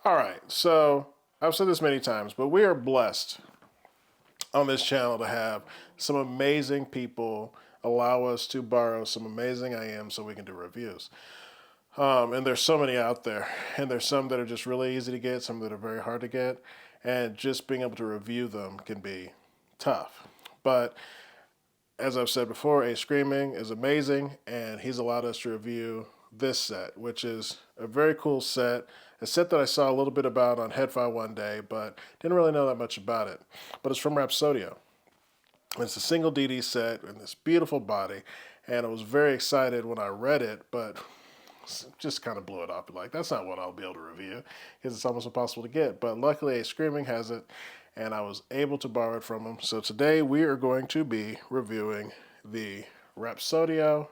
All right, so I've said this many times, but we are blessed on this channel to have some amazing people allow us to borrow some amazing IEMs so we can do reviews. And there's so many out there, and there's some that are just really easy to get, some that are very hard to get, and just being able to review them can be tough. But as I've said before, A Screaming is amazing, and he's allowed us to review this set, which is a very cool set. A set that I saw a little bit about on Headfile one day, but didn't really know that much about it. But it's from Rapsodio. It's a single DD set in this beautiful body, and I was very excited when I read it, but just kind of blew it up. Like, that's not what I'll be able to review, because it's almost impossible to get. But luckily, A Screaming has it, and I was able to borrow it from him. So today we are going to be reviewing the Rapsodio.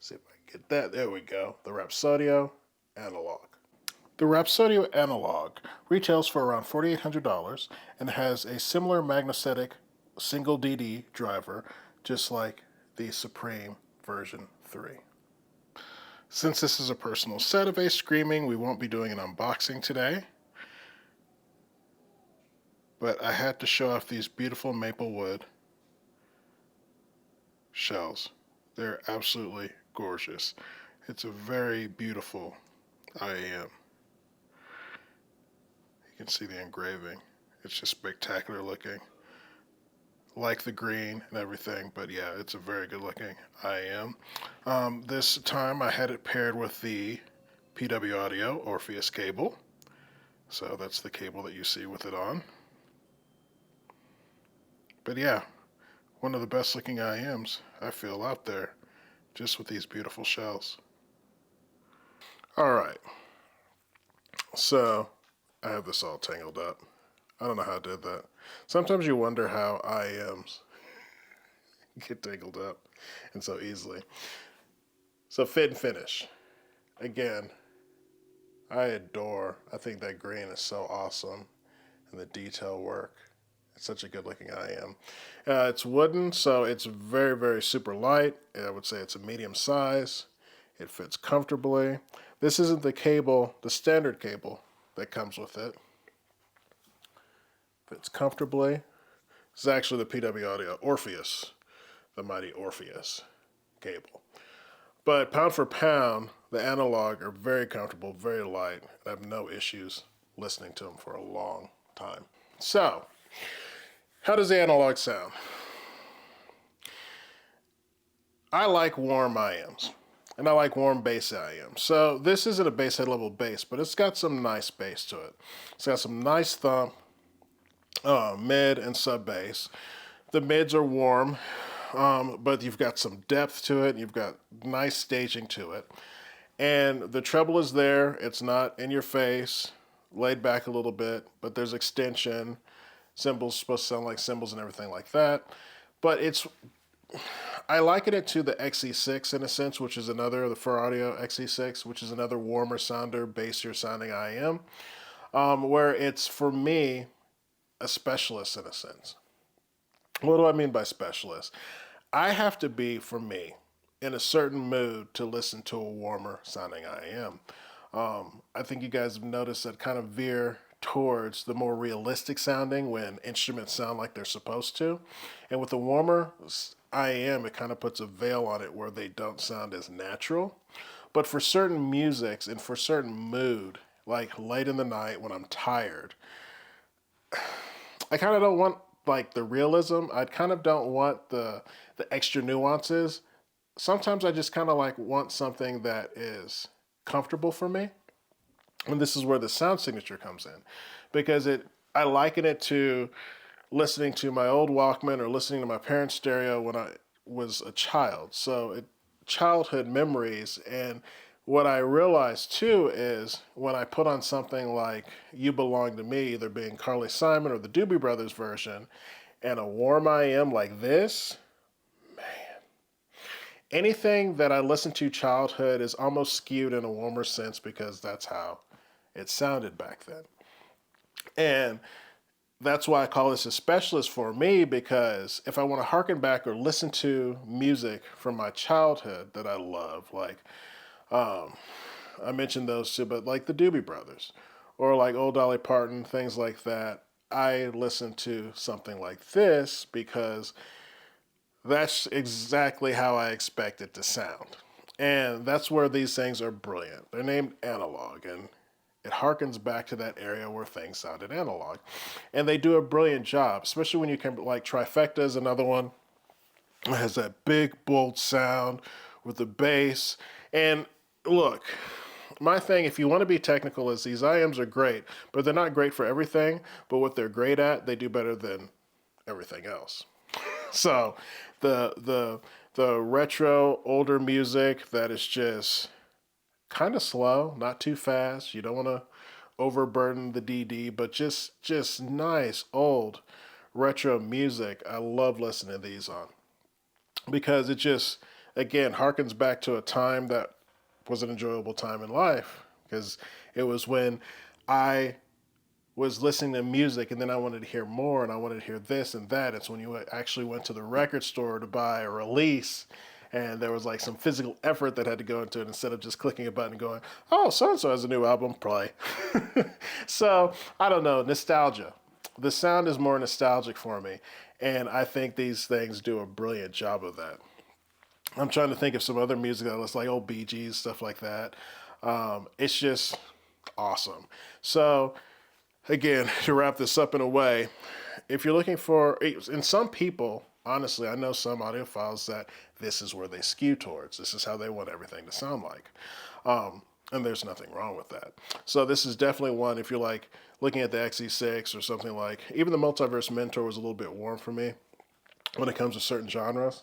See if I can get that. There we go. The Rapsodio Analog. The Rapsodio Analog retails for around $4,800 and has a similar magnetic single DD driver, just like the Supreme version 3. Since this is a personal set of A Screaming, we won't be doing an unboxing today. But I had to show off these beautiful maple wood shells. They're absolutely gorgeous. It's a very beautiful IEM. You can see the engraving. It's just spectacular looking. Like the green and everything, but yeah, it's a very good looking IEM. This time I had it paired with the PW Audio Orpheus cable. So that's the cable that you see with it on. But yeah, one of the best looking IEMs I feel out there, just with these beautiful shells. All right, so I have this all tangled up. I don't know how I did that. Sometimes you wonder how IEMs get tangled up and so easily. So fit and finish. Again, I think that green is so awesome, and the detail work. It's such a good looking IEM. It's wooden, so it's very, very super light. I would say it's a medium size. It fits comfortably. This isn't the cable, the standard cable that comes with it. Fits comfortably. This is actually the PW Audio Orpheus, the mighty Orpheus cable. But pound for pound, the analog are very comfortable, very light. I have no issues listening to them for a long time. So, how does the analog sound? I like warm IEMs, and I like warm bass IEMs. So this isn't a bass head level bass, but it's got some nice bass to it. It's got some nice thump, mid and sub bass. The mids are warm, but you've got some depth to it. You've got nice staging to it. And the treble is there. It's not in your face, laid back a little bit, but there's extension. Cymbals supposed to sound like cymbals and everything like that. But I liken it to the XE6 in a sense, which is another, the Fur Audio XE6, which is another warmer sounder, bassier sounding IEM, where it's, for me, a specialist in a sense. What do I mean by specialist? I have to be, for me, in a certain mood to listen to a warmer sounding IEM. I think you guys have noticed that kind of veer towards the more realistic sounding when instruments sound like they're supposed to. And with the warmer IEM, it kind of puts a veil on it where they don't sound as natural. But for certain musics and for certain mood, like late in the night when I'm tired, I kind of don't want like the realism. I kind of don't want the extra nuances. Sometimes I just kind of like want something that is comfortable for me. And this is where the sound signature comes in, because I liken it to listening to my old Walkman or listening to my parents' stereo when I was a child. So childhood memories. And what I realized too is when I put on something like You Belong to Me, either being Carly Simon or the Doobie Brothers version, and a warm IEM like this, anything that I listened to childhood is almost skewed in a warmer sense because that's how it sounded back then. And that's why I call this a specialist for me, because if I want to harken back or listen to music from my childhood that I love, like I mentioned those two, but like the Doobie Brothers or like old Dolly Parton, things like that, I listen to something like this because that's exactly how I expect it to sound. And that's where these things are brilliant. They're named analog, and it harkens back to that area where things sounded analog. And they do a brilliant job, especially when you can, like Trifecta is another one. It has that big, bold sound with the bass. And look, my thing, if you want to be technical, is these IMs are great, but they're not great for everything. But what they're great at, they do better than everything else. So the retro older music that is just kind of slow, not too fast. You don't want to overburden the DD, but just nice old retro music. I love listening to these on because it just again harkens back to a time that was an enjoyable time in life because it was when I was listening to music and then I wanted to hear more and I wanted to hear this and that. It's when you actually went to the record store to buy a release and there was like some physical effort that had to go into it instead of just clicking a button and going, oh, so-and-so has a new album, play. So, I don't know, nostalgia. The sound is more nostalgic for me, and I think these things do a brilliant job of that. I'm trying to think of some other music that was like old Bee Gees, stuff like that. It's just awesome. So, again, to wrap this up in a way, if you're looking for, and some people, honestly, I know some audiophiles that this is where they skew towards. This is how they want everything to sound like. And there's nothing wrong with that. So this is definitely one, if you're like looking at the XE6 or something like, even the Multiverse Mentor was a little bit warm for me when it comes to certain genres.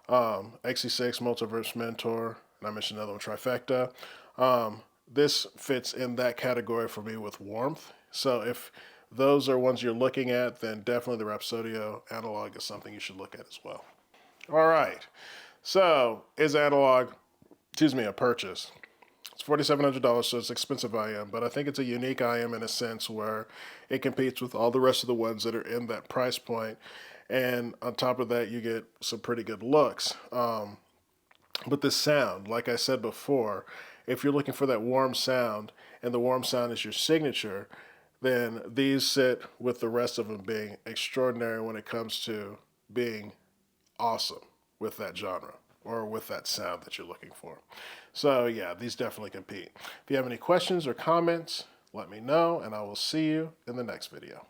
XE6, Multiverse Mentor, and I mentioned another one, Trifecta. This fits in that category for me with warmth. So if those are ones you're looking at, then definitely the Rapsodio analog is something you should look at as well. All right. So is analog, a purchase? It's $4,700, so it's expensive IM, but I think it's a unique IM in a sense where it competes with all the rest of the ones that are in that price point. And on top of that, you get some pretty good looks. But the sound, like I said before, if you're looking for that warm sound and the warm sound is your signature, then these sit with the rest of them being extraordinary when it comes to being awesome with that genre or with that sound that you're looking for. So yeah, these definitely compete. If you have any questions or comments, let me know and I will see you in the next video.